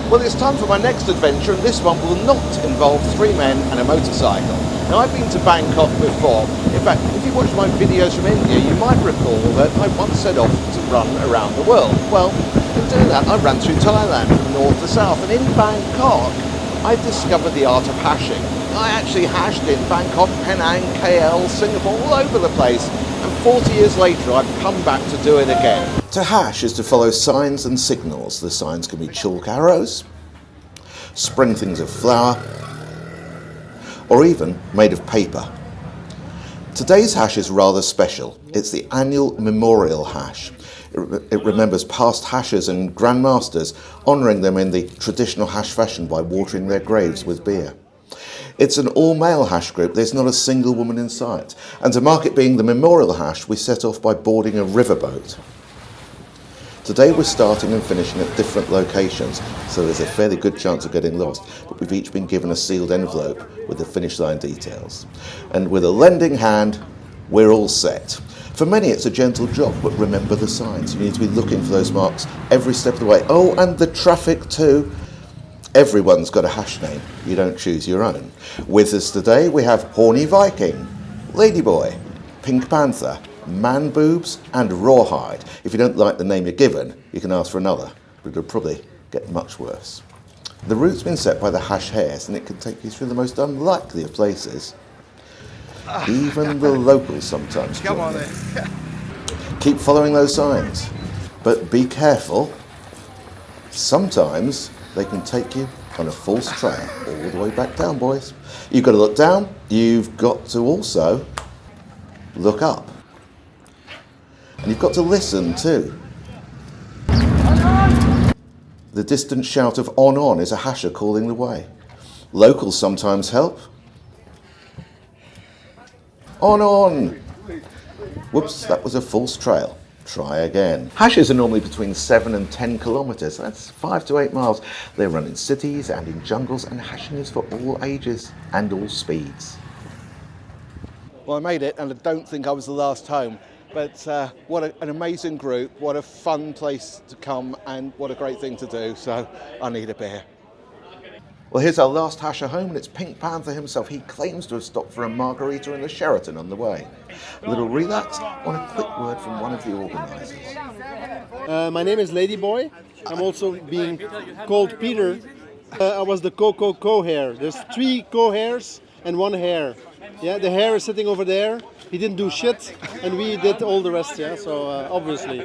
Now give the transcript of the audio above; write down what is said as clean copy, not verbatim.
Well, it's time for my next adventure, and this one will not involve three men and a motorcycle. Now, I've been to Bangkok before. In fact, if you watch my videos from India, you might recall that I once set off to run around the world. Well, in doing that, I ran through Thailand from north to south, and in Bangkok, I discovered the art of hashing. I actually hashed in Bangkok, Penang, KL, Singapore, all over the place. And 40 years later, I've come back to do it again. To hash is to follow signs and signals. The signs can be chalk arrows, spring things of flour, or even made of paper. Today's hash is rather special. It's the annual memorial hash. It remembers past hashers and grandmasters, honouring them in the traditional hash fashion by watering their graves with beer. It's an all-male hash group. There's not a single woman in sight. And to mark it being the memorial hash, we set off by boarding a riverboat. Today we're starting and finishing at different locations, so there's a fairly good chance of getting lost, but we've each been given a sealed envelope with the finish line details. And with a lending hand, we're all set. For many it's a gentle jog, but remember the signs. You need to be looking for those marks every step of the way. Oh, and the traffic too. Everyone's got a hash name. You don't choose your own. With us today we have Horny Viking, Ladyboy, Pink Panther, Man Boobs and Rawhide. If you don't like the name you're given, you can ask for another, but it'll probably get much worse. The route's been set by the Hash Hares, and it can take you through the most unlikely of places. Even the locals sometimes Come on join then. in. Keep following those signs, but be careful. Sometimes they can take you on a false trail all the way back down, boys. You've got to look down. You've got to also look up. And you've got to listen too. The distant shout of on is a hasher calling the way. Locals sometimes help. On! Whoops, that was a false trail. Try again. Hashes are normally between 7 and 10 kilometres. That's 5 to 8 miles. They run in cities and in jungles, and hashing is for all ages and all speeds. Well, I made it, and I don't think I was the last home. But what an amazing group, what a fun place to come, and what a great thing to do. So I need a beer. Well, here's our last hasher home, and it's Pink Panther himself. He claims to have stopped for a margarita in the Sheraton on the way. A little relapse on a quick word from one of the organisers. My name is Ladyboy. I'm also being called Peter. I was the co-hair. There's 3 co-hairs and 1 hair. Yeah, the hair is sitting over there. He didn't do shit, and we did all the rest. Yeah, so obviously.